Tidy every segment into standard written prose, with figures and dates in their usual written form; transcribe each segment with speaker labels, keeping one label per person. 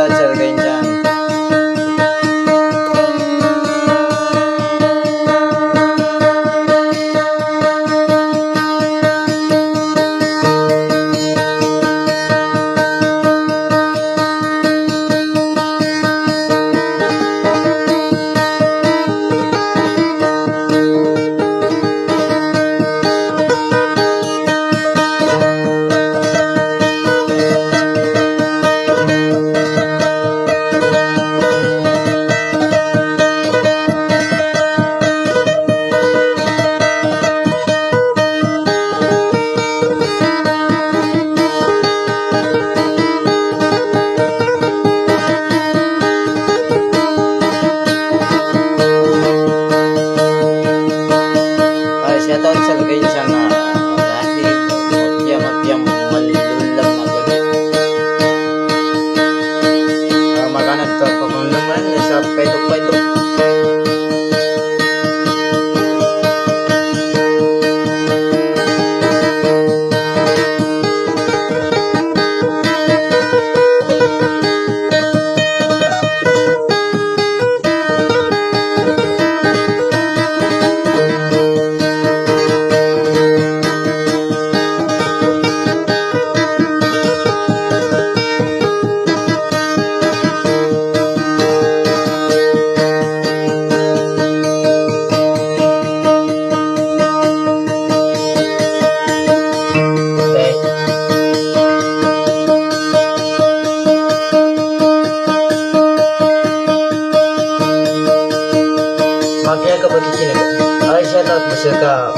Speaker 1: tahu kencang.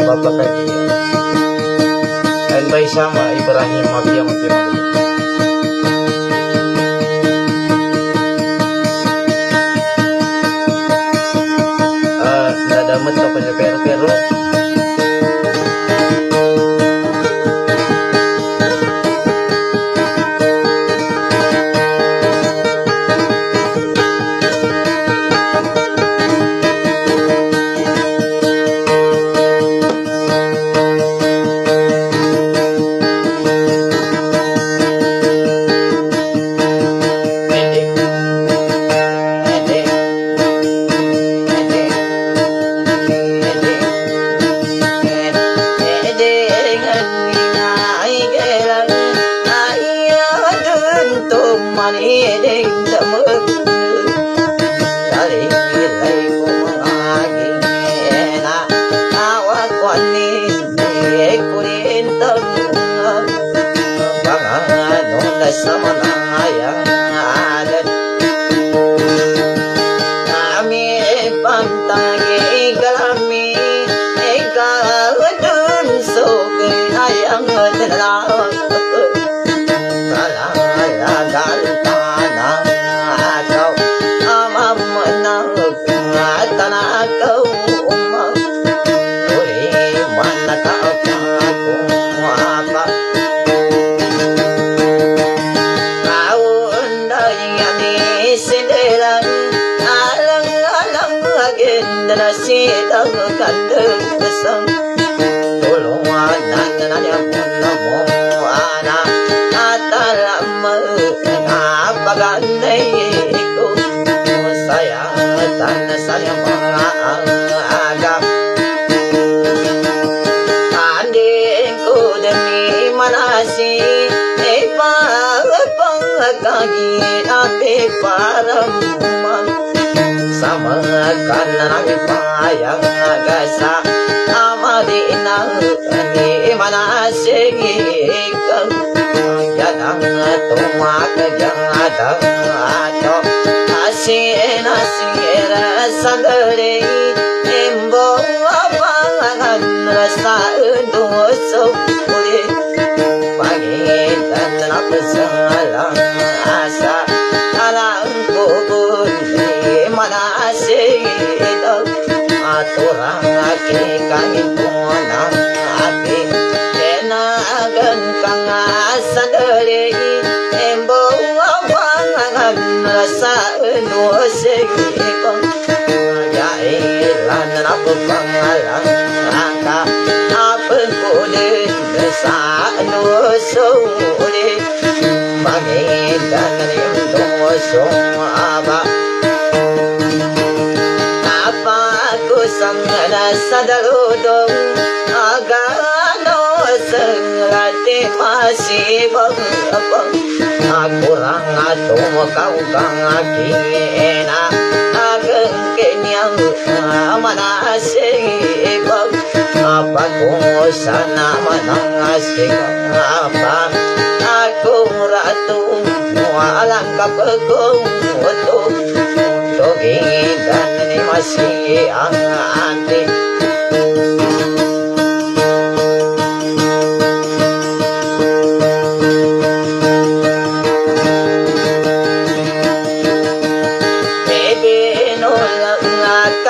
Speaker 1: Bapak tadi dan bayi sama Ibrahim mafia ada mata pada pero sama karena payah gasa amadina ni mana segikam jadang tumak jada ato asina sira sadare embo abangan rasa doso ule pagi dan apa salah asa alang kubur mana segito aturang ake kangin puna ake kenagan kang asadari embo abangan rasa segito jailan apa pangalang angka apa kulit desa nuso uli pagi dan rindu soaba apa ku sanggana sadarudong agano selati masih bang aku rangato kau kang kina ageng kenyang mana sebab apa ku sana manasing apa aku ratu walang kapagong untuk dan ini masih anti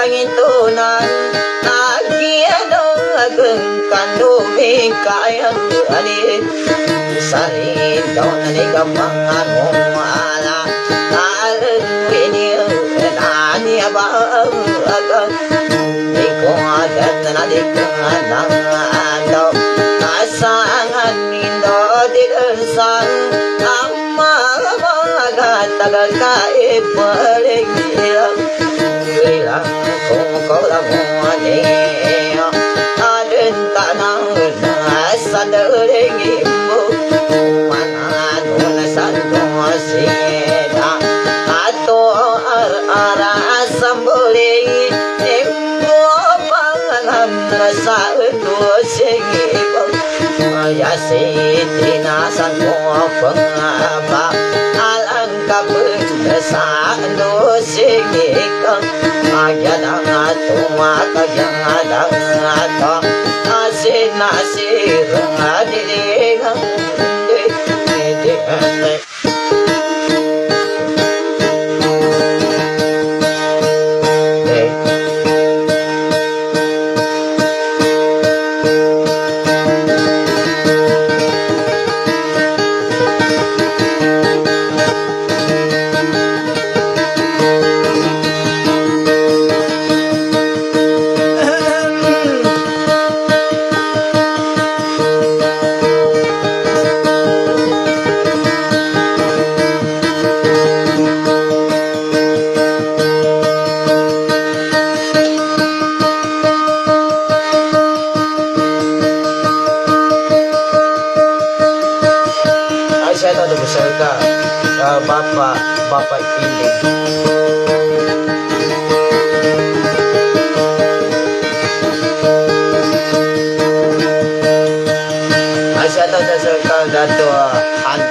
Speaker 1: kangintunan nagiano ageng kandumi kayang alit sarin daw na nigapangan mo ala aleng winil nani abang ageng ikong agad na nadikangan ang ando asangan nindo didensang ang mga tagal kaipaling ilang bilang kung kau lamuan adin tanang nasa daring ibu manano na santo sida ato ara sambuling ibu pangalan sa ulo singibu ayasi tinasan mo pangaba alang kapag sa ulo singikang Ayan ang tumakayang alang ato asin nasirang adilingang didihan Bapak ini Asya tahu dasar dato an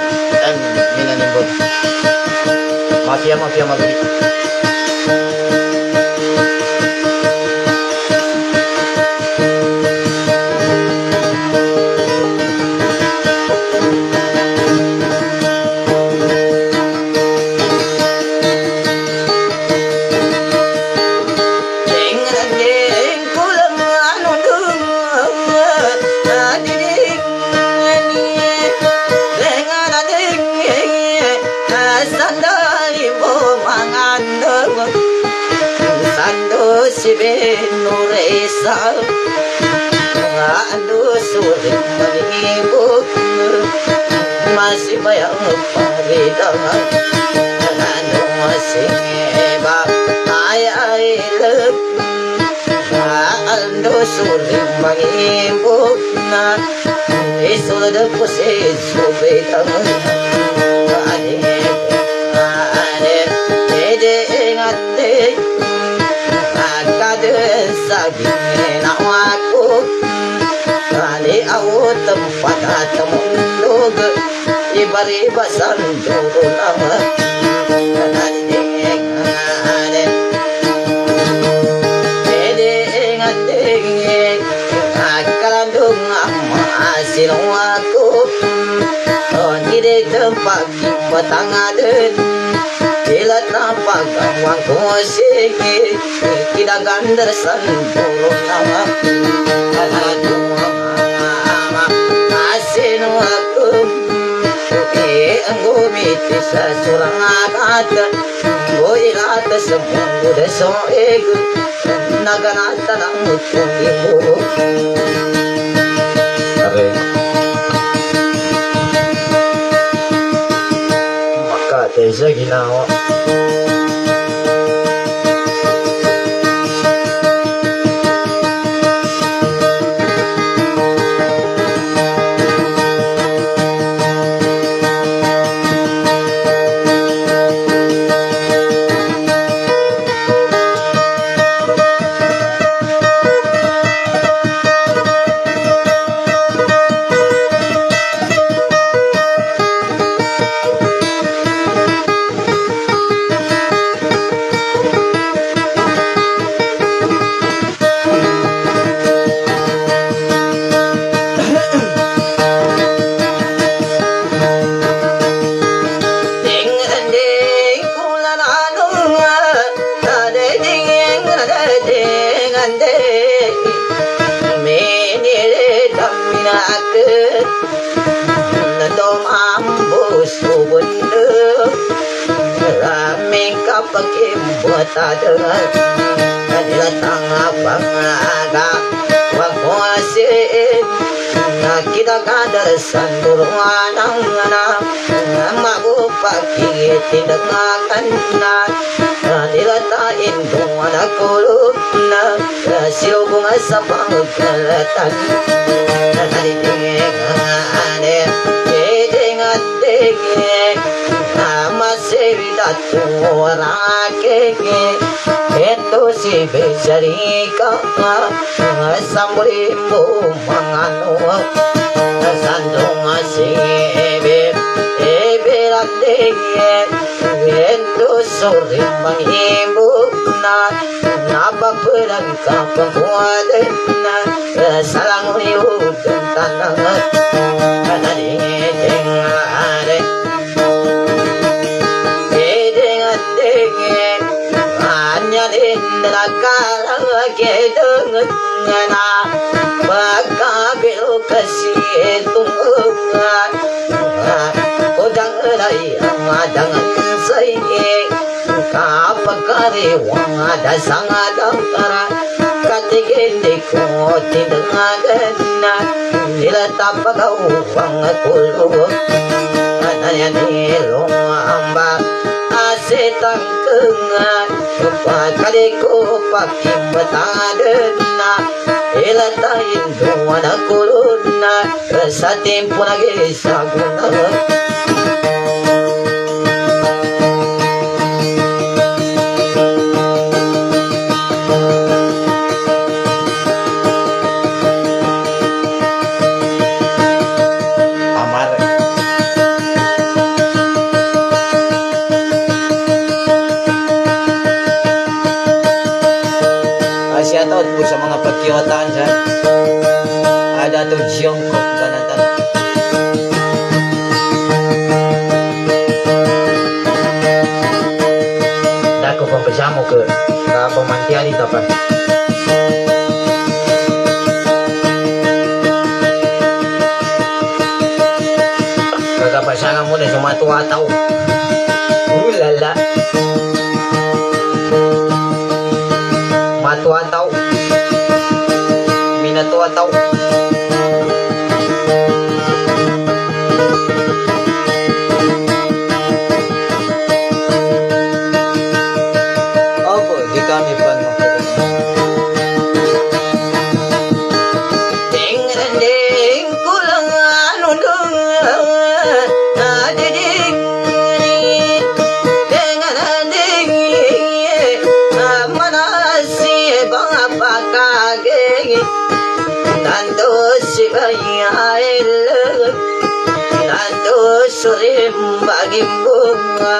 Speaker 1: minanibot mafia mabili Nuresa ando sulit menibuk masih bayang paridangan ando masih bab ay lep ando sulit menibuk na isudah pusing subitang saging aku kali awut tempat temundug iba-iba sanduro nama kanading ade edeng akalandung asil aku di tempat petang aden Ilat napag ang wangko sige Tidak gandar santuro nama Kanado ama Asin ako ang gumiti sa surang agat O ilata sa mundo de so ego Naganata ng utong ibo Makat ate sa ginawa. Kita kadar sanduruan anak magu pagi tidak makan diletain tuan kulub siu bunga sapang kelatan tadi tinggal dengan tinggi masih datu orang keke itu si besari kau sambulimbu manganu sandung asib latege itu sore mangimbu napa perang kampung wadena salang riu tanah kanari tengare hanya di neraka gedeng ngana baka belu kasih tunggungan kodang rai jangan sayi kapakari wang ada sangat dangkara katigende ko tidangana diletap kau wang kulu ananya di lomba asetang kengan pakaliku pakim betadena ilatain duana kuluna satim punagi saguna sa mga pagkiwatan sa ada to Jungkook kanatan dako pampasamo ke pemantian itu apa kagapasangan mo na sa mga tuwataw ulala matuwataw minatuwataw opo di kami pa ting-randing kulang anundong adidik ting-randing manasi bangapakaging nando sibayail nando surim bagimbunga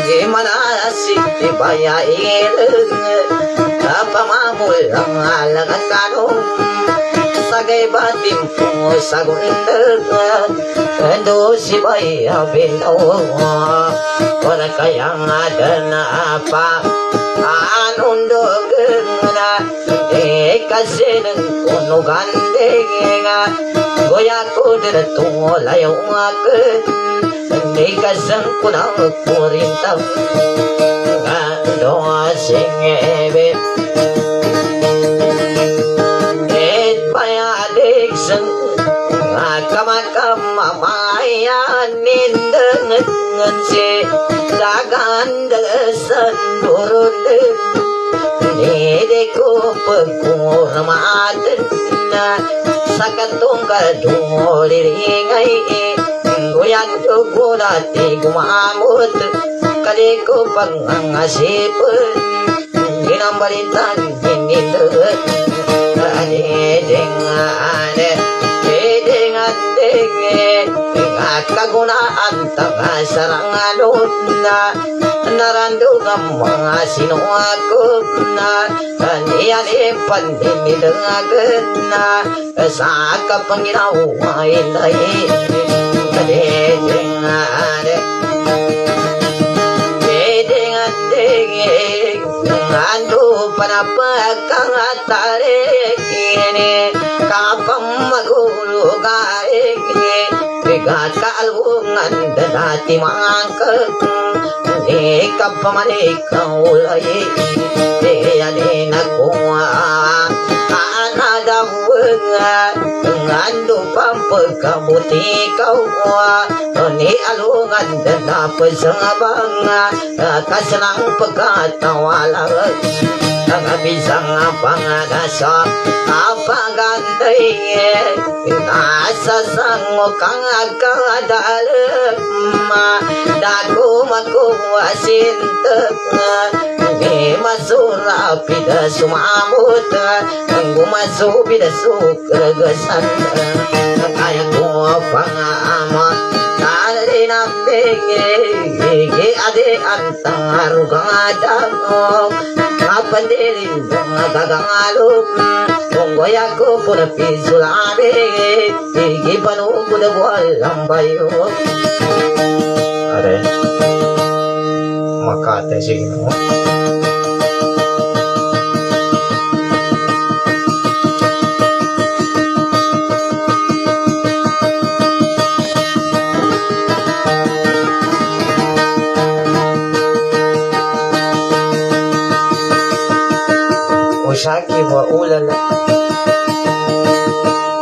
Speaker 1: gimana sih sibayail apa mamulang alangan kanong sagay batim po sagundag ando sibaya binawa wala kayang ada na apa anundog na kasi ng kuno gandeng goya ko dito layo akit hindi kasang kunang kurintang gando singebe et bayalig sang kamakam mamayanin dengan si dagan desan turun Dedeku pengurmatan sakatunggal duriringai goyang jugurati gumamut kaliku pangasipun ginambaritan ginindut dengan kagunaan tanga saranganun narandungan mga sinuako na kaniyan ipandinilangan na sa kapanginawa inay ando panapagkangatarik ini kapang magulugarik ini bigat kaalungan dati mangkak ni kapamanika ulay diyanin ako anadawang ando pampagkabuti kau ni alungan dapat sangabang kasanang pagkatawalang ang abisang pangadasa apagantay nasa sango kang agkadalam dako makuwasintak ni masurapid sumamot ang gumasupid sukragasan kaya ko pangamat Igi ade antang arugang adamong kapandirin mga gagangalog Kunggoy ako po na pisulami Igi panugod na walang bayo Are Makate sige mo Saki wa ulala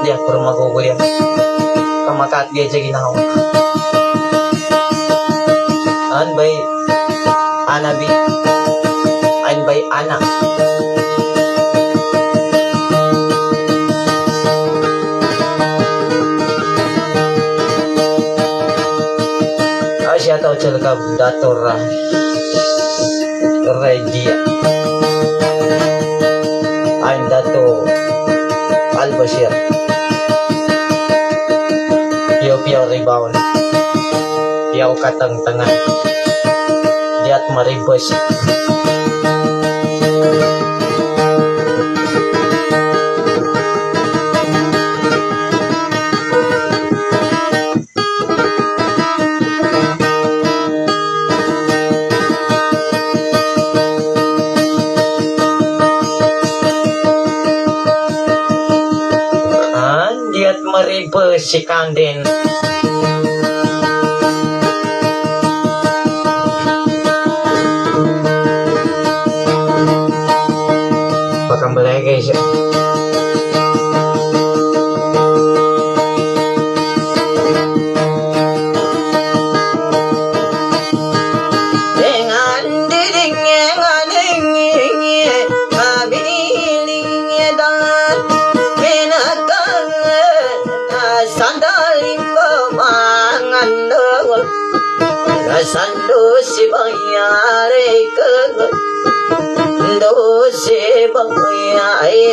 Speaker 1: dia kurma gogorian kamakat dia jagi nahaw an bay anabi an bay anak Asia tau celaka dator dia Dato Al-Bashir Piyaw-piyaw ribawon Piyaw katang tangan Diat maribos si Kanden pakambelay guys dengan didingnya ngadingnya ngabilingnya dan binatang sandalim mangan sando si bayare ke do si bayare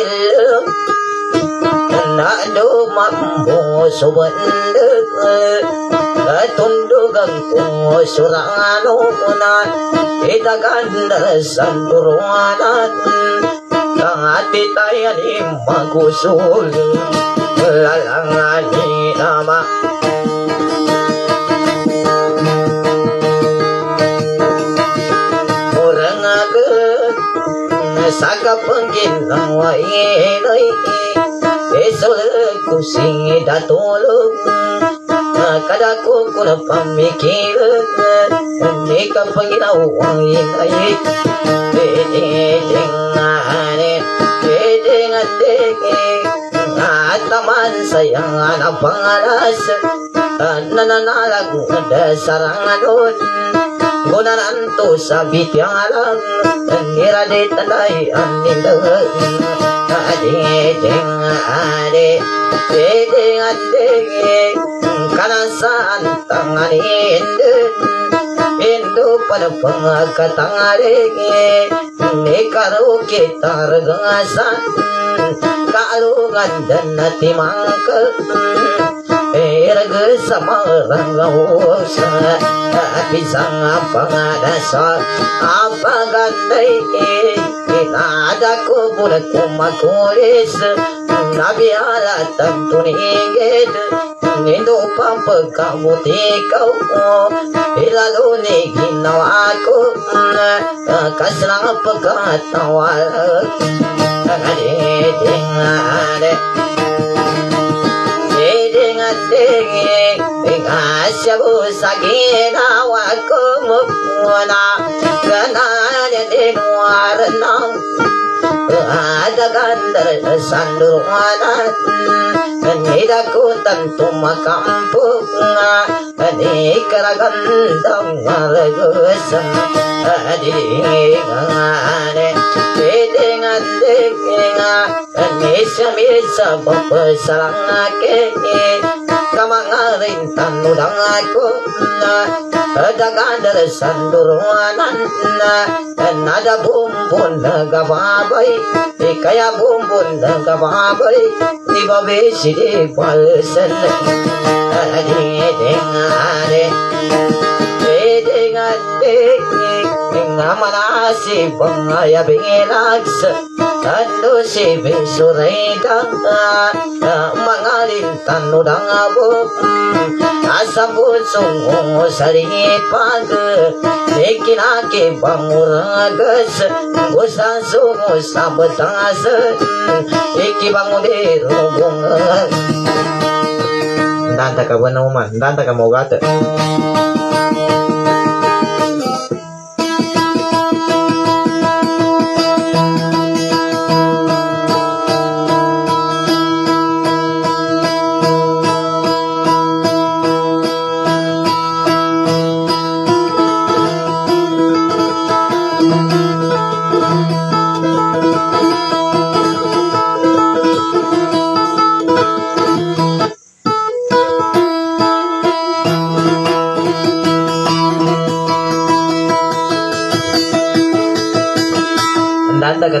Speaker 1: na do mambo subandek tundugang ko surangano na itaganda sanduruanan kahati tayo ni magusul lalangani nama orang agak saka penggintang wainai esol kusing datulung kadaku kuna pamikiran nika penggintang wainai dengan taman sayang anak pangalas nananalag sarangadon gunanan to sa bitialang niradit alay anilang ading ade eding ading kanasaan tanganin Indo pada pengkatangaring Nikaru kita regasan Kalungan dan timangka Erga sama rangausa Pisang apa ngadasa Apa gandai Ada kubulat kumakulis Nabi ala tentu ninggit Nindo pampa kamu tikau Ilalu ni ginawa ko Kasrang pagkatawal Adiding ade Diding ading Asyabu sa ginawa ko muna Gananya dinwaranang Ada gandar sanduanan Nida ko tanto makampung Adi karagandang maragusam Adi ngane Tidingan dikinga Misa-misa bapasarang ake Kamangaring tanudang ako Ada gandar sanduanan Nada bumbun nagababay Kaya bumbun nagababay Di babesi di palsen Adiding ade Eding ading Ngamanasi pangaya bilaks Tando si besuredang Mangalin tanudang abo Asam busong saripag Nikinaki banguragas Gusansungo sabatas Ikibangudero bungas Nanda ka buwan naman Nanda ka mogata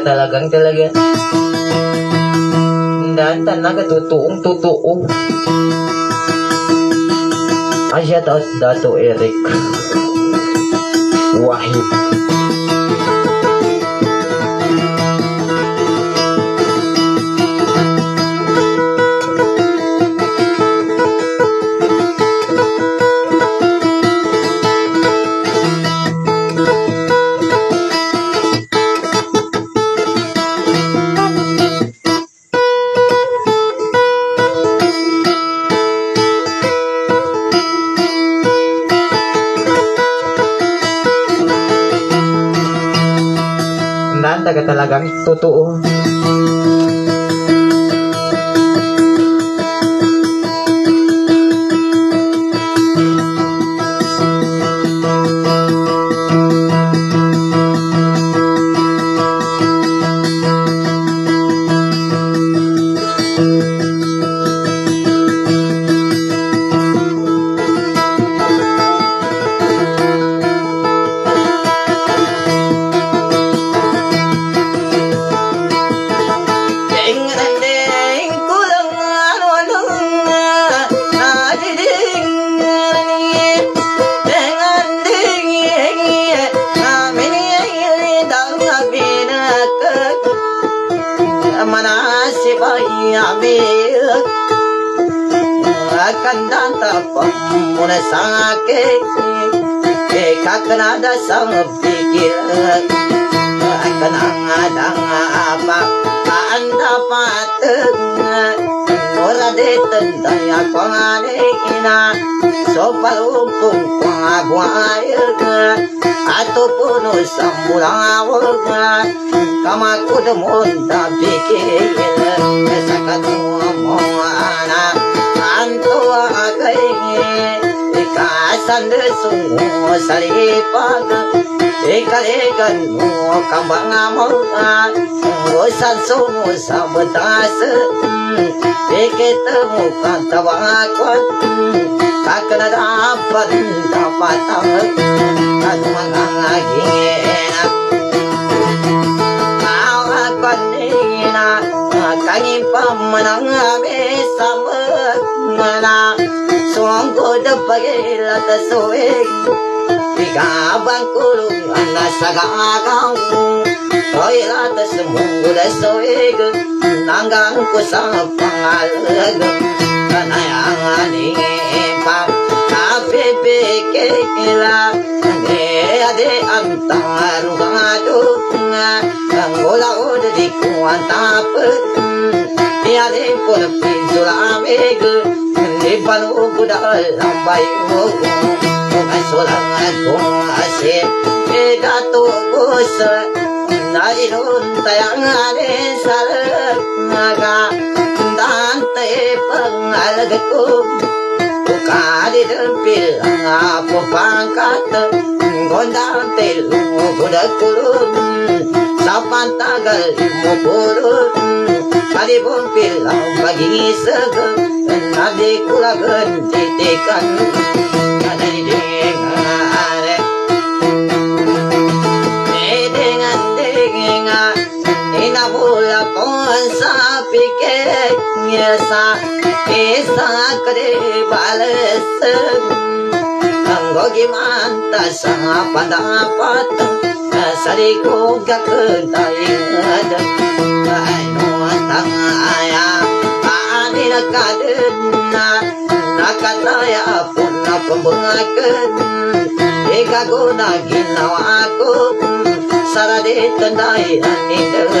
Speaker 1: Talagang talaga dan tanaga tutuong Asyat Dato Eric Wahid talagang totoo Kandanta pamuna sake kaknada sang pikir kanang apa anda pateng ora deten daya kongane ina sopalumpung pangagwaya ataupun sambulawag kamaku demun tak pikir sakatu mo anak
Speaker 2: antua kai ikasan sungu salipag ikalegan mo kambang mo usan sungu sabetas iketemu kantawakot kakana dapat anu mangagingena awakanina kani pamanang besamana suangko depagela tasoeg Tigabang kulung anasagagang Oila tasemungguda soeg Nanggang ko sa pangalag Kanayang anipang Kapipikikila Ade antang arugado Ang ula-uda di kuwan tapet Ade po na pinsulamig Di panuguda ang bayo Solangan kong asip Dato gusa Na inuntayang alin sa laga Dante pangalagat ko Ukadi dempil ang apo pangkat Gondante lugudag kulun Sa pantagal mo kulun Kadi bumpil ang pagisag Nadi kulagan titikan Inabula pon sa piket Nyesa isa kade balas Ang gogimanta sa pandapat Sari ko gakadayin Ay nuwantang aya Ani nakadun na Nakataya po na pambangakan Ikago na ginawa ko Sarade tanday anindag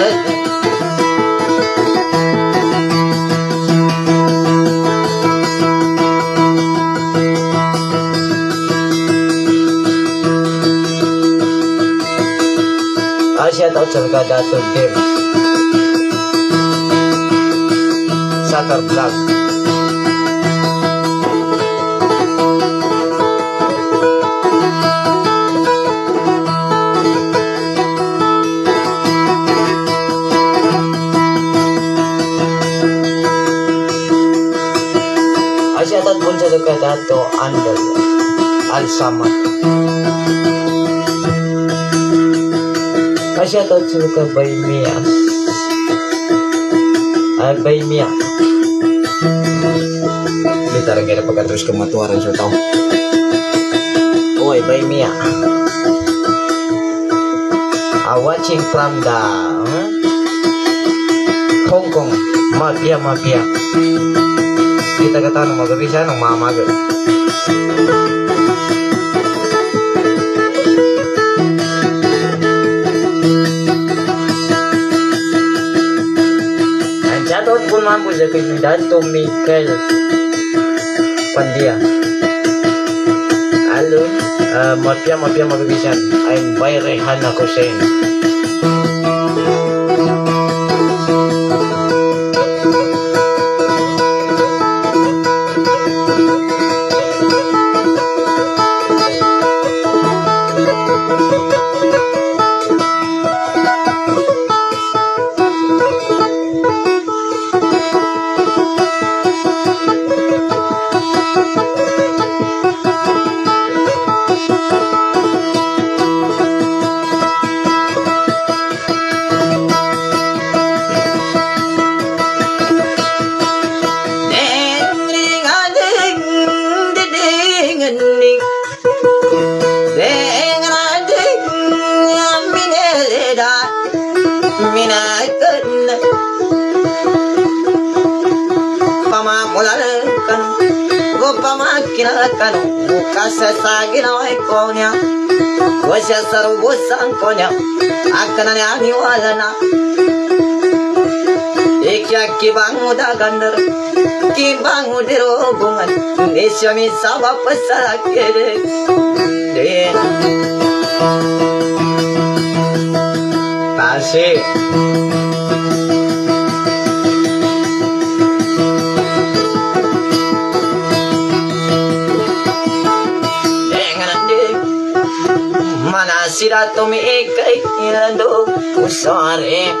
Speaker 2: Asia tau cerga datul game Sakar Vlog Asyatan pun cerga datul andal Al-Samad Kasih tahu cerita Baimia Baimia Bentar kira pakai terus kematuaran saya tahu Oi Baimia Watching from the Hong Kong Mafia Kita kata nama bisa nama mama ke Jatuh pun mampu jadi Dato Michael Pandia. Halo, mafia mabibisan. I'm by Rehana Hussein. Kinakan kasa sagina ikonya wasya sarubusan konya akan ani walana ikya kibangu da gandar kibangu dirobungan nesyami sabab pasakere de kasih mana sila tumikay do usare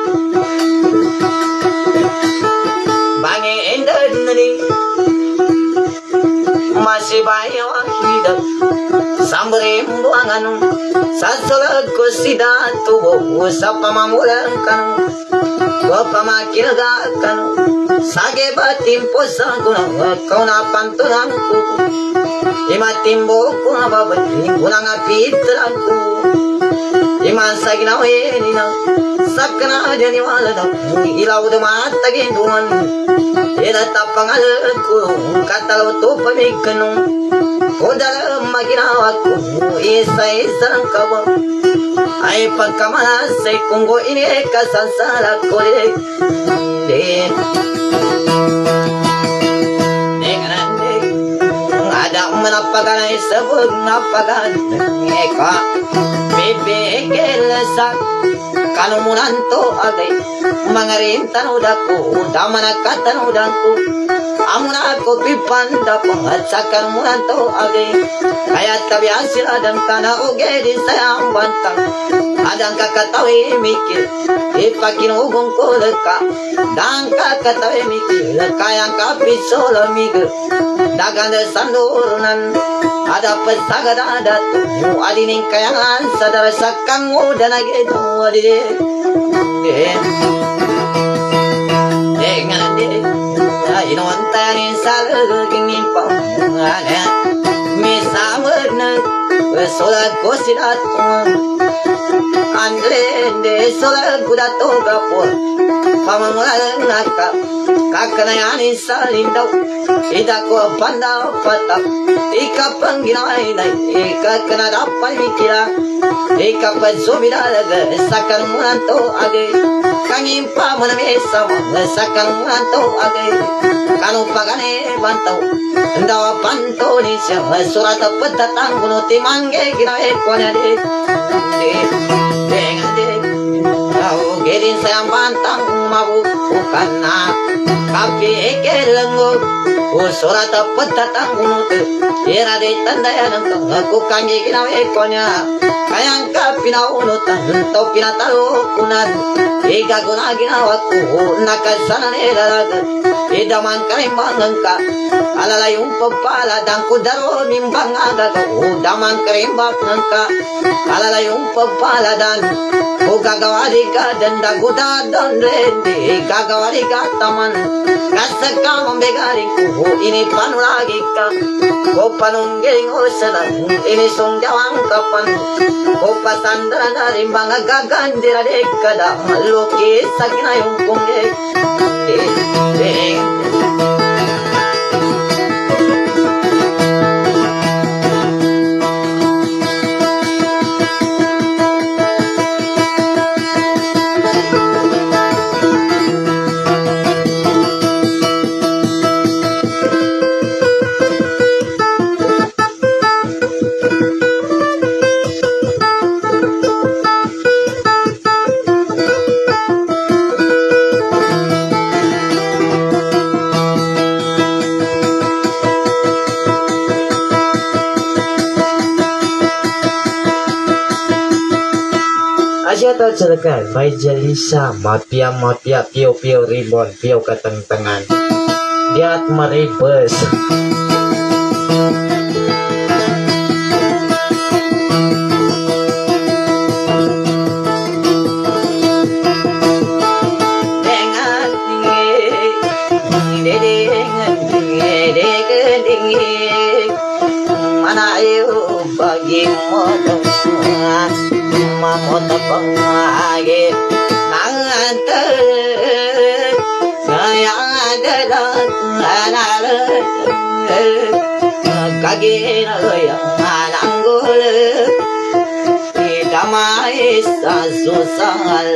Speaker 2: bangi endan ni masih bayo hidup sambre buangan sasola kusida tubo sapama mulankan gopama kilgakan sage batim posaguna kauna pantunanku imatimbo kuna babati kunanga pitranku iman sagina wenina sakna jani walada ilaudu matage duan eda tapangal ku katal to pamikanu odala magina aku isai sarangkawa ai pakamala sai kungo ini kasansara kore de ada menapakan sebut napakan eka bebe kelasa kanu munanto agai mangarintan udaku damana katan udaku amuna ko pipanda pengacakan munanto agai kaya tabiasil adang kana uge di sayang bantang adang kakatawi mikir ipakin ugong ko leka dang kakatawi mikir kayang kapisola mikir dagang sandurunan ada pesagada datu adining kayangan sadar sakang udan gitu adide dengan de ino antani salaging impam ada misawarna solat kosidat andrende solat gudato gapur pamamulan naka kakanayani salindau idako pandau patap ika pangginay na ika kanadapan mikira ika pazumida laga sakan munanto age kangimpa munamesa sakan munanto age kanu pagane bantau ndawa panto ni siya surat petatang bunuti mangge ginawe konya de au gedin sayang bantang mau ukana kapi ekelengo surat petatang bunuti era de tandaya nang aku kange ginawe konya kayang kapina unutan topina talu kunan ega guna ginawaku nakasana nelaga idaman karimbang engka alalayung pepala dan kudaro mimbang agaga udaman karimbang engka alalayung pepala dan ugagawariga dan daguda dan rendi gagawariga taman kasaka membegarinku ini panulagi ka ko panungging usalan ini sungjawang kapan ko pasandara dari banga gagandira dekada maluki sakina yung kungge
Speaker 1: Asyata celekan Mai Jelisa Mapia Piau Piau Ribon Piau Kateng-tengan Diat meribes mana ayo bagi modal mamot pangage nanganter saya ada anal kage yang ananggul damai susal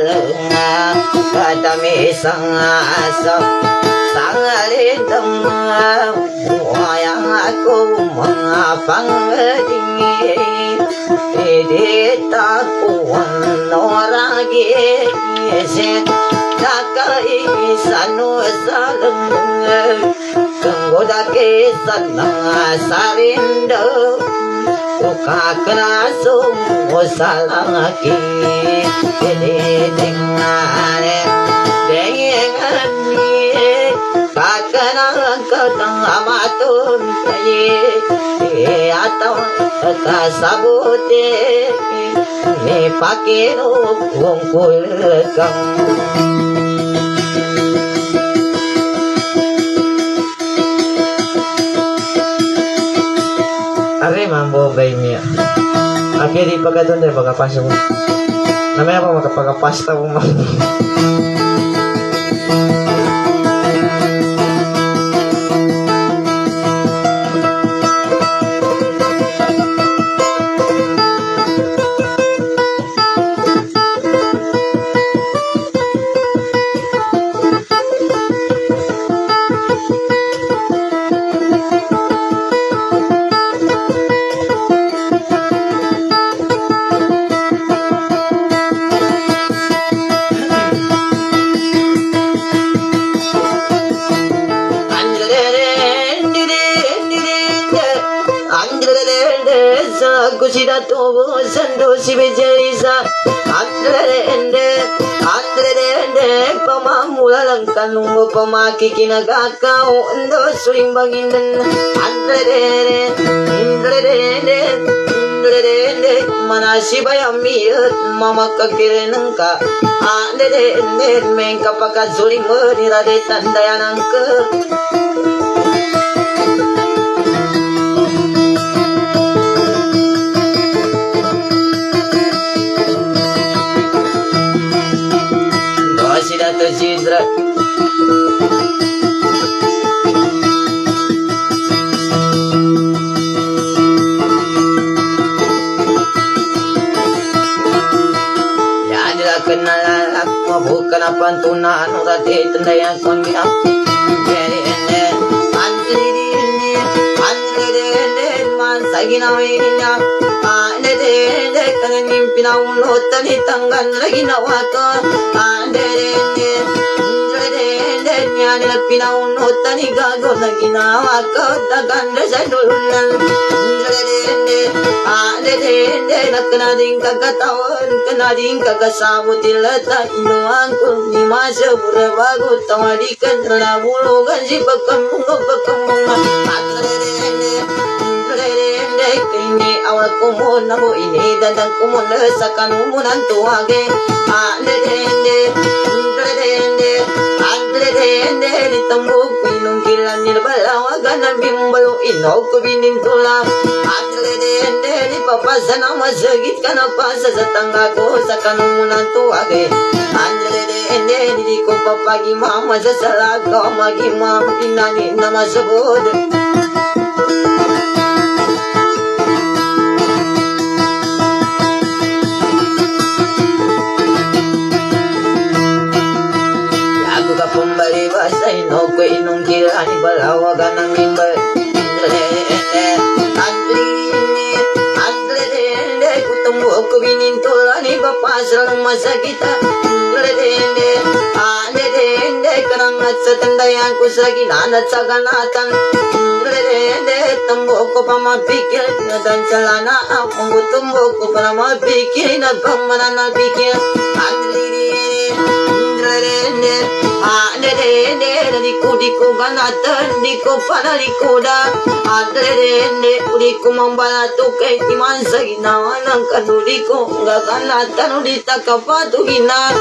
Speaker 1: kadami sangasa sangalidam yang aku mengapang dingin edita kuan oragi ese dakai sanu saleng kenggoda ke sanang sarindo
Speaker 2: Ukakna sumo salaki dengane dengani kakana kadang amatun kaye atau kasabote me pakero kungkul kang
Speaker 1: Are mambo baimia. Akhiri pagkatun deh pagkapas mo. Namanya apa makapagapasta mo mambo.
Speaker 2: Kushida tobo sando sibejerisa andrende pama mulalang kanungo pama kikinaga ondo surimbaginden andrende manasibayami mama kakirenangka andrende mengka pakazuri merira de tandayanangka Sidra ya kenal aku bukan apa tunan urate tendaya konya man sagina wenya ane kangen nimpina unotani tangan lagi nawaka nyani pina unotani gago lagi nawaka daganda sadulunan nakna ding kagatawan kana ding kagasamutilata inuangku ni masa burabago tamadikan labulogan si pakamunga ini awal kumun namu ini dan kumun sakan umunan tuage ande ditembu pinung kilan nirbalawa ganan bimbalu inok binin tulang ande di papasana masagit kana pasa satangga ko sakan umunan tuage ande di ko papagi mama sasalaga magi mam inani nama sebut pembali bahasa inok inung kirani balawa ganang mimbal andre kutemu aku binin tolani bapasal masa kita andre karang satandayang kusagi nanat saganatan tembu aku pamapikir dan celana aku tembu aku pamapikir na pamana pikir diku ganatan diku panalikuda diku membalatu kay timansa ginawa ng kanuliko nga ganatan udita kapatu gina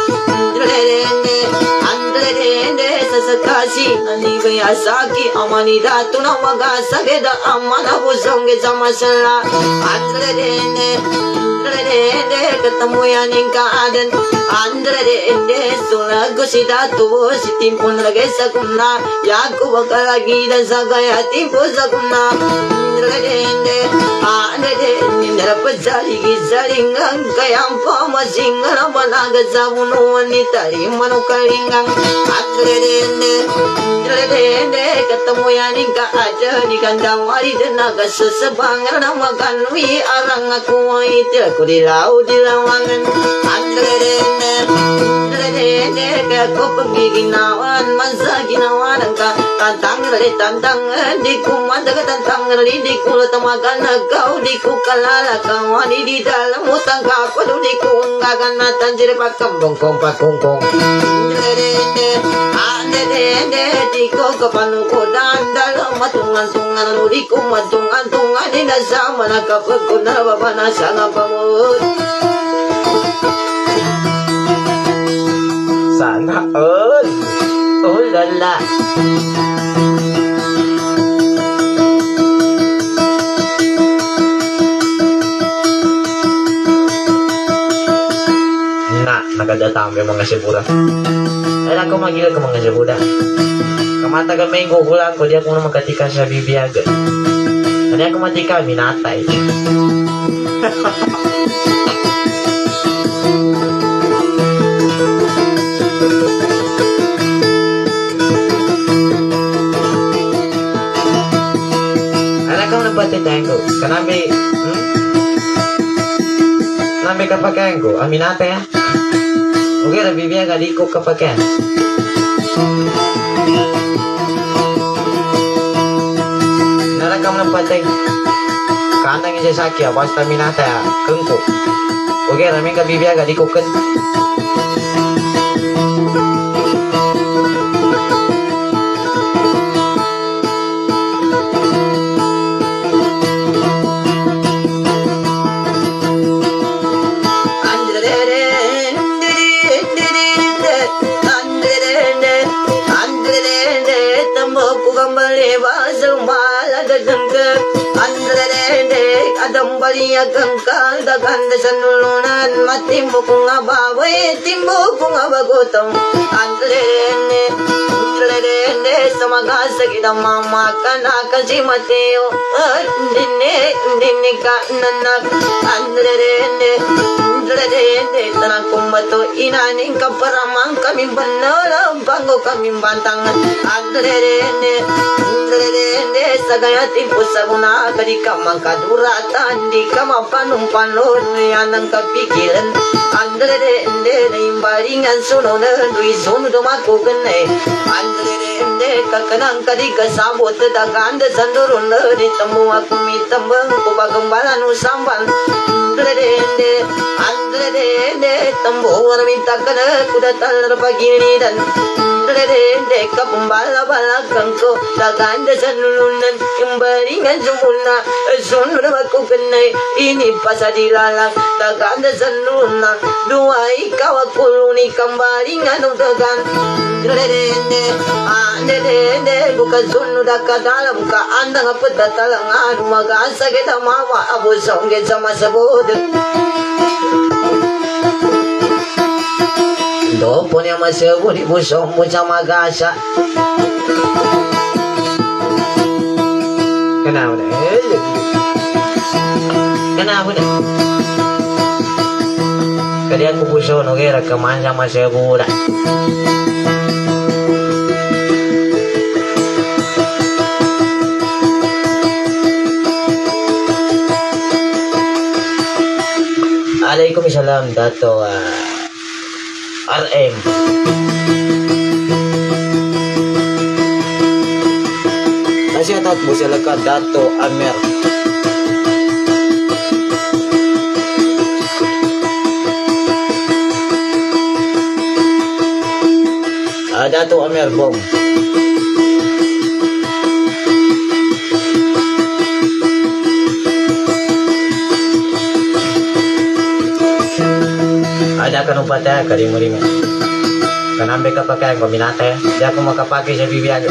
Speaker 2: sasakasi nanibay asaki amanidatu na wagasageda amana busongge sa masala ketemu yang ingkaadan andre sulago sidatu sitimpun lagi sakuna yaku bakal lagi dan sagaya timpu sakuna andre nindara pazali gizaringang kayang pamasingan abalaga sabunu wanita rimanu karingang andre ketemu yang ingkaadan di kandang wali dan naga sesebangan nama kanwi arang aku itu aku di laut di lawangan andre Andrede aku pergi ginawan masa ginawan engkau tantang di kumanda tantang di ku temakan kau di ku kalala kawan di dalam utang kau di ku enggak tanjir pakam bongkong pakungkong Andrede di ku kepanu kodan dalam matungan-tungan di ku matungan-tungan di nasa mana kapekuna babana sangat pamut
Speaker 1: Sana ơn. Ôi lala. Nah, nakadatang yung mga sibura. Ay, ako magigil ka mga sibura. Kamatagal may gugulang ko, di ako na magkatika sa bibiyaga. Hindi ako matika, minatay. Tengo, kanami, kanami kapakain ko, aminata ya. Okay, nabibiyag di ko kapakain. Narakam ng patay. Kantang isa sa kya, basta aminata ya, kengko. Okay, namin kabibiyag di ko kan.
Speaker 2: Kangkal dagan sanulunan matimbo kung abawe timbo kung abagotong andrene samagasa kita mama kanaka si Mateo dine ka nanak andrene tanang kumbato inaning kaparamang kami banala bango kami bantangan andrene sagaya timpo saguna kadi kamang kaduratan di kama panumpanlon yanang kapikiran andrede imbaringan suno na dui sunu domaku kene andrede kakanang kadi kasabot daganda sandurun di temu aku mitambang ku bagambalan usamban andrede tembo wana minta kana kuda talar pagini dan andrede kapumbala bala kangko daganda sanulunan imbaringan sumuna sunura aku kenai ini pasadilalang daganda sanunan dua ikaw kuluni kambaringan dagan andrede bukan sunuda ka dalam ka andang apet talangan magasa kita mawa abu songge sama sebut do punya masabu di busong sama gasa
Speaker 1: Kenapa dah?
Speaker 2: kenapa dah
Speaker 1: Kadi aku puso no kaya rekaman sama sebura. Waalaikumsalam Dato RM. Nasihat mo sila ka Dato Amer. Dato Amer Bom. Ada ka nung patay, karimu-rimu. Kanambe ka pakai ko minate, di ako makapake sa bibiyago.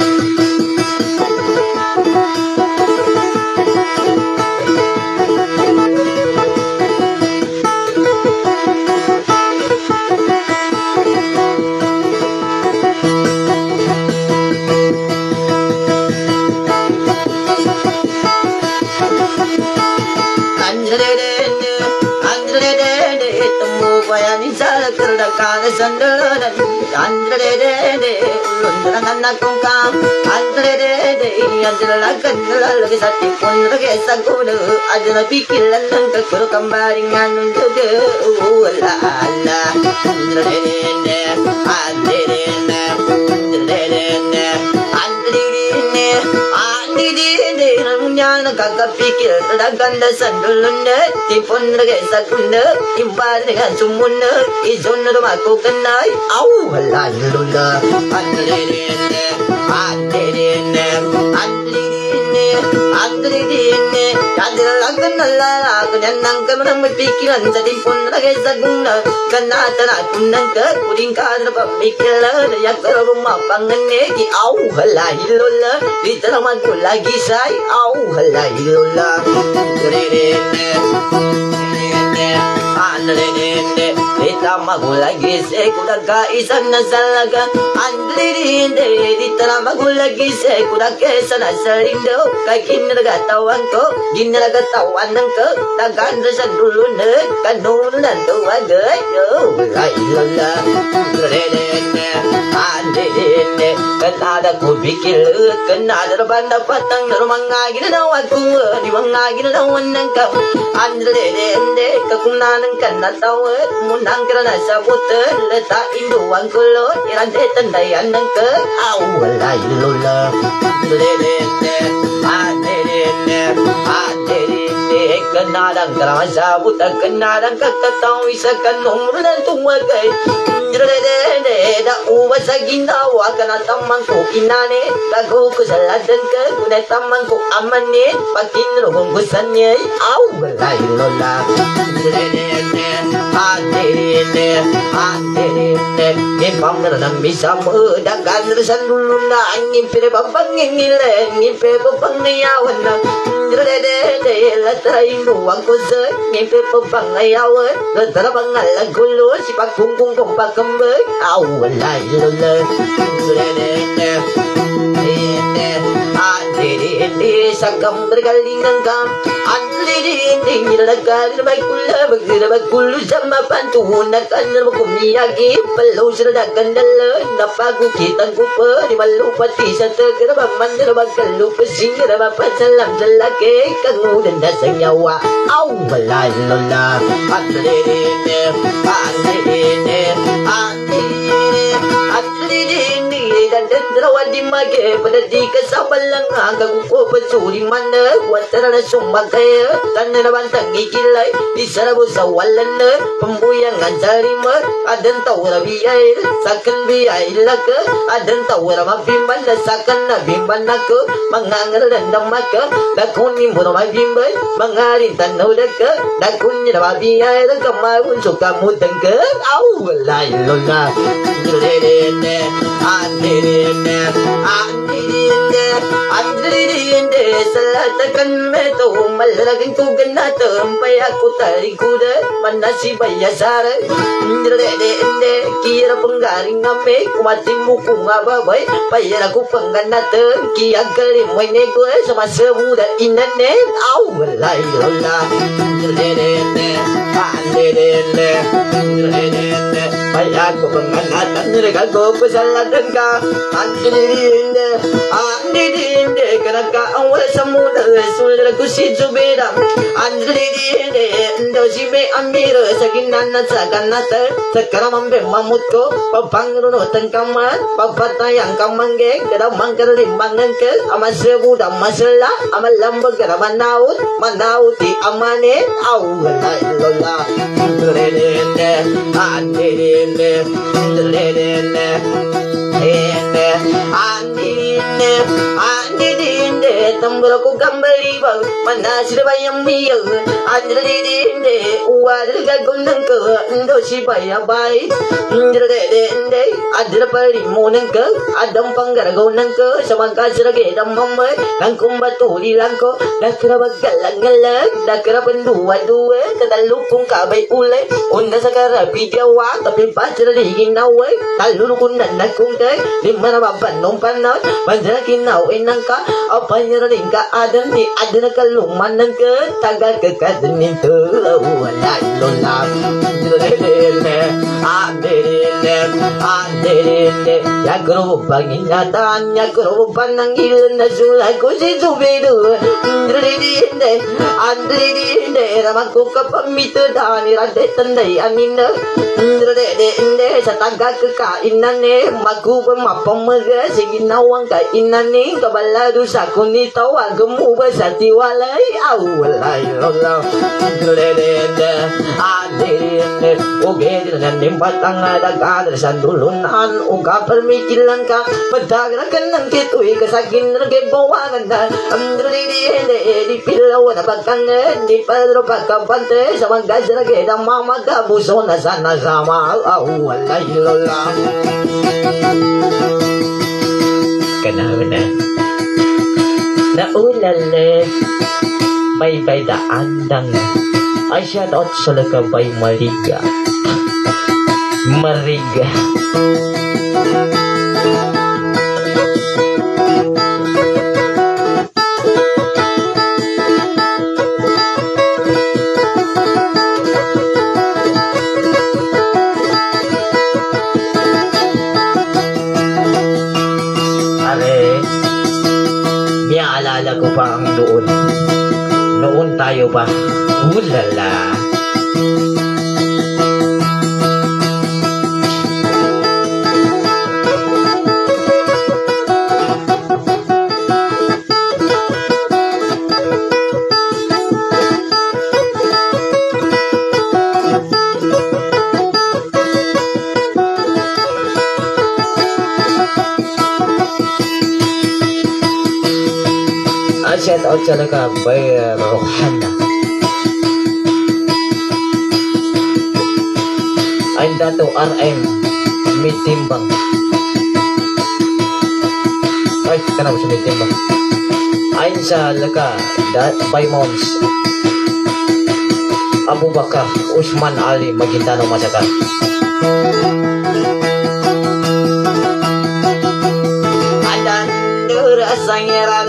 Speaker 1: Kana sandaran andrede ulundaran nakongkam andrede andrelakan lagi sati pun lagi sagudu adna pikiran nang kekuru kambaringan unduge wala ala andrede
Speaker 2: kakak pikir ganda sandulunde tipon rega kunde impar dengan sumunde izon rumahku kenai au halalula andrine kadalagan nalalagan nang kamang pikiran sa tipon rega kunde kanatana kunang ke puding kadar pamikila yak rumah pangane ki au halalula diteraman ko lagi say au halalula andrine ditama ko lagi se kudaga isan nasalaga andrine ditama ko lagi se kudaga isan nasalindo kakinraga tawan ko ginraga tawan ko tagandra sa dulo na kanon nando agay halalula andrine kanada ko bikil kanada banda patang rumangagin na waku di mangagin na wanang ka andrine kakunanan kanatawat munang karana sabut leta induan kulo irande tandayan nang ke au walai lola andrine kanadang karana sabut kanadang kakataw isa kanong nan tumagai da uwa sagina wa kana tamang ko inane kago ko saladan ka kunay tamang ko amane pakin rogong gusanye au walai lola andrine pamner nang bisa dagan resan dulu na angin pere babang ngile ngin pe babang niyawan na andrine latay nuwang ko sa ngin pe babang niyawan latara bangal gulo si pagkungkung kumpakambag au walay lola andrine sagam bergalingan kam andrine nilagay na magkula sama pantuhon na kanal kumiyagi palaw sa nagandala napagukitan ko pa di malupati sa tagarabaman na magkalupasing na mapasalam sa laki kangunan na sa nyawa au walay lola andrine dandarawa di mage pada di kasabalang hanggang ko pasuri mana watara na sumagay tanan bantang ikilay isarabu sa walan na pembuyangan sarima adan tawara biyay sakan biyay laka adan tawara mabimban na sakan na bimban nako mangangar dandam maka dakuni muna mabimbay mangarin tanaw laka dakuni na mabiyay laka mawun suka mutang ka au walay lola andrine salatakan meto malaging tugan na tampay ako tarikuda manasi bayasara andrine kira penggaring ame kumating mo kung ababay payara ko pangganatan kiagalim may nego sama semuda inane au walay lola andrine payara ko pangganatan regal ko pasaladan ka andrine kanaka ang wala sa muna sulala ko si Zubeda andrine ndo si be amira sa ginana sa kanata sa karamambe mamut ko papangrunutan kaman papatayang kamangge kadamang karimbangan ke amasebuda masala amalambag karamanawut manawuti amane awala lola andrine tambura ko gambali bang manasir bayang biyo andrine uwadil gagundang ko ndo si bayabay andrine adra pari monang ko adam panggaragaw nang ko sa magkasirage dam mamay nang kumbatuli lang ko nakira baggalang-galang nakira panduwa-duwa kadalupong kabay ulay una sa karapi diawa tapi pacar diginawa talulukun na nakungkay lima na mabanong panot mandrakin nawin ka apa nyeraling ka adan di adan kalumanan ke taga kekadan itu wala lola
Speaker 1: Ya gerobak ingatan, ya gerobak nanggilan na sulay ko si Subido. Andrede, ramaku kapamito dani rade tandai anina. Andrede, sa taga kakainane, maku pamapamaga, sige nawang kainane, kabalado sa kunitawa, gumuba sa tiwalay, awalay, lolo. Andrede, ugedi na nimbatang adagan, sandulunan, uga permikilan ka, padagarakan ng kito'y kasagin nagbawangan na. Andrede, di pilaw na pagkangan, di padro pagkabante, sa mga gazaragay na mamagabuso na sana sama, awalay, lolo. Kanaman na naulala bay da andang ay shout out sa lakabay Mariga Miaalala ko pa ang noon tayo pa ulala. Shout out sa lakabay Rohana. Ay dato RM Mitimbang. Ay kanapa sa Mitimbang. Ay sa laka by Mons Abu Bakar Usman Ali Magintano Masakar. Adan durasangeran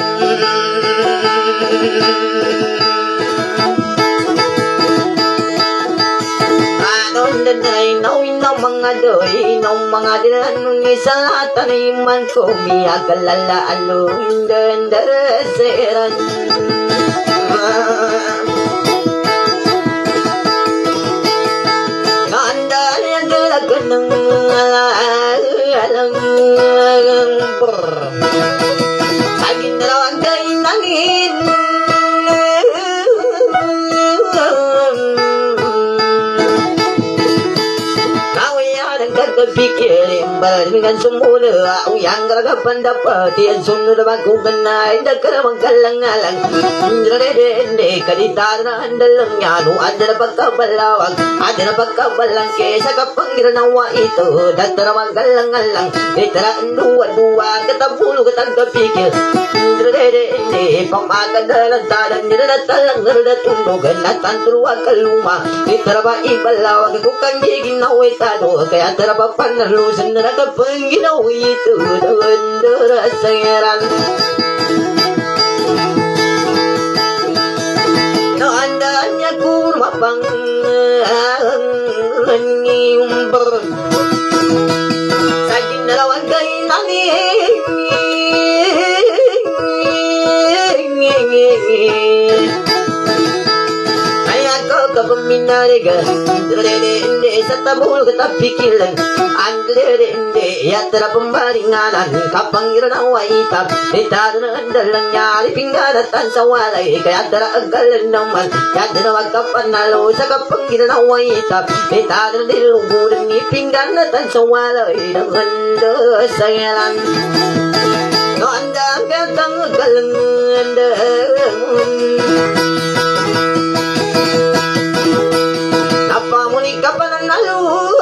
Speaker 1: mga dilan ni salatan iman ko miagalala alun dan daraseran ngandal yang gelagan ng alang sagin dalawang kain nangin pikirin balingan semula yang garagapan dapat yang sunur baku benai dakar mangkalang-alang ndrede kaditara andalang nyanu ada pagkabalawang ada pagkabalang kesa kapanggiran nawa itu datara mangkalang-alang itara dua ketabulu ketagapikir ndrede pamakan dalam tadan niratalang nirdatundog natan turuan kaluma itara ba ibalawang kukang gigin nawetado kaya tara panerlusan na nakapanginaw ito doon durasangeran naandaan niya kumapang ngiyumber saging nalawang kayo nanging kapaminariga ndrede sa tabul katapikilan andrede yatra pembaringanan kapangiran ang waitap itado na andalang nyari pingadatan sa walay kaya tara agalan naman yadra na magkapanalo sa kapangiran ang waitap itado na diluburan ni pingadatan sa walay ng handa sa yalan no andang katang agalang Napamuni ka pa ng nalung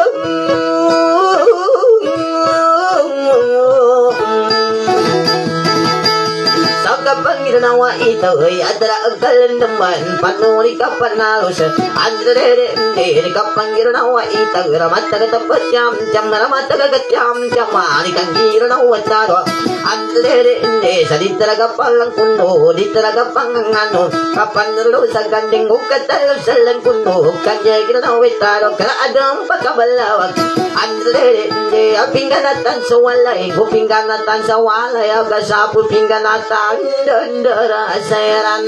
Speaker 1: sa kapangiran nawa ito ay adra agkalan naman panuri ka panalus andre ni kapangiro nawa ito ramata katapat jam jam ramata kagatyam jam ani kangiro nawa taro andre ni saditra kapalang kuno ditra kapangano kapanro sa ganding ukatal salang kuno kangiro nawa taro kara adam pakabalawag andre ni apinganatan sa walay kupinganatan sa walay agasapu pinganatan dendera seran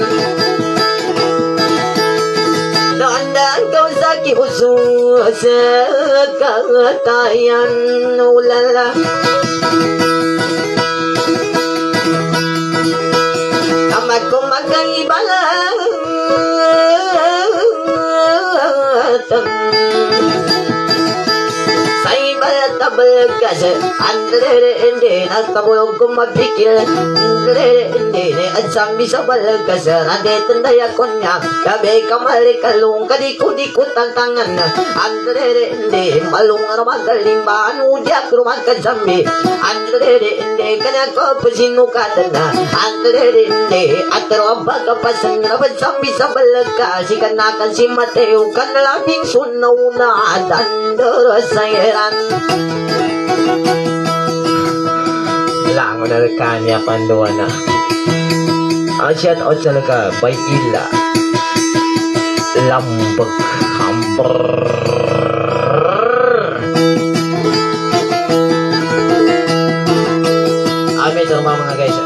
Speaker 1: dandan kau sakit usus sekatayan ulala namaku magang ibalat Bekas andre ende nakabulog kumapikil andre ende adsang bisa balagas rade tendaya konya kabe kamali kalung kadikut tantangan andre ende malung ramagalimban udiak rumah kajambi andre ende kanya ko pesinu katana andre ende atro abaka pasang rabasang bisa balagas ikanakan si Mateo kan labing sunauna dandor sayeran Lango na kanya panduana Asyat o talaga bay ila Lambag hamper Amin sama mga guys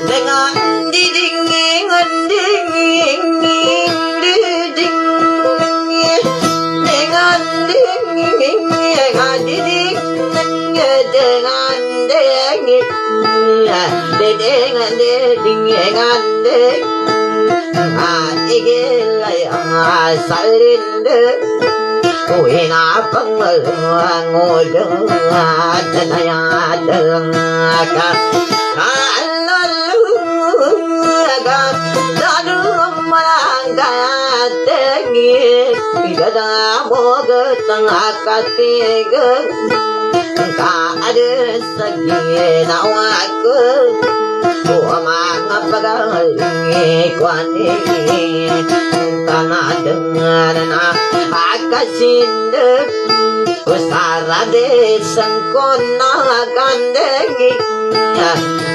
Speaker 1: Dengan didingin salinde kuina pangal ngodeng tanayadeng ka alaluga dadum malanggatengi pidada mogeteng akatiga ka ada sagina waku Mapagal kwani tanah dengan akasinda usarade sangkona gandengi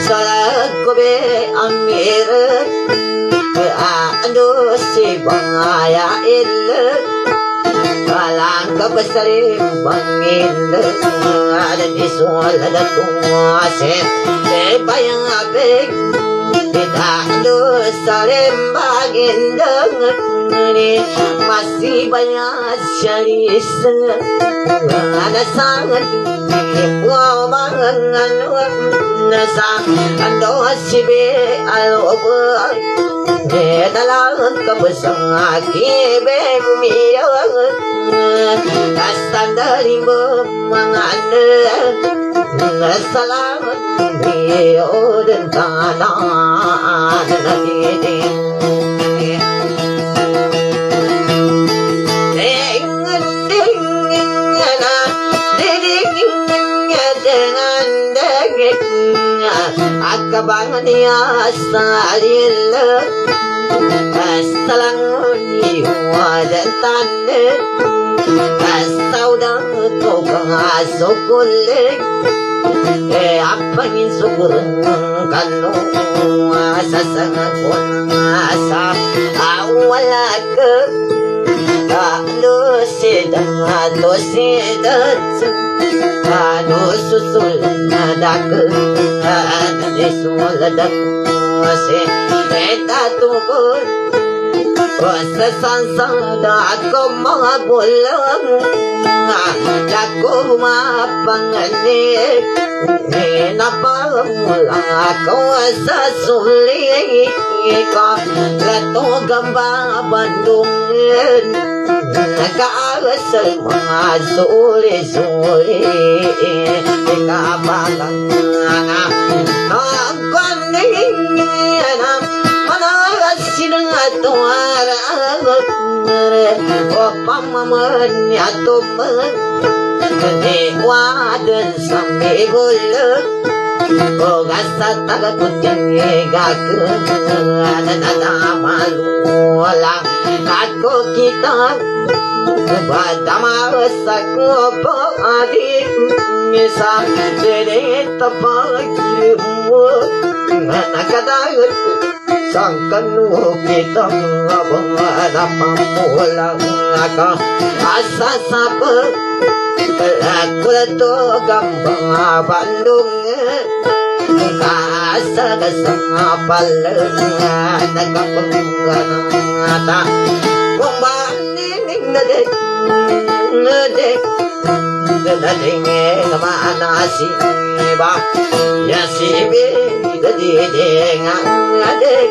Speaker 1: sarakobe amir ando si bangaya il kalang kabasari bangil ada di suala kuase bayang abek tidak dosa bagian dengannya masih banyak syariah ada sangat wow bangan nasa doa sibe aloba dalam kebesang akibe miyang asal dari menganda selamat beliau dan tanah nanti akabangan dia salil asalang ni wadan tande asaudan to kangasokule apa ingin syukur kanu asasangat pun asa awalake kanu sedang atau sedang kanu susul nadak ada susul nadak masih kita tunggu Wasasan aku mabulang aku mapanganip napamulang ako sa suli ko lato gamba bandungin nakaasal mga suli-suli ikabalang Tuara pamaman yatum ne wadan sambil Oh gasa taga kuting gakeun nana malu lang aku kita badama saku padi sa dere tapakirmu nakadagut sangkanu kita bangada pamulang aka asa sapa aku to gambang Bandung asa kasapal nagapangata kumbanding nadek nadenge mana si ba ya si be dede ngadek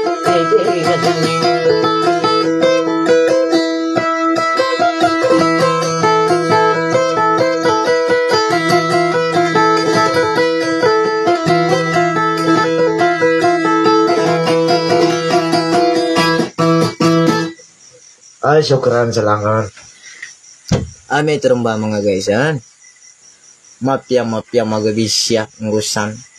Speaker 1: syukuran selangan.
Speaker 2: Ame terumba mga guys yan. Mapya mga bisya ngurusan.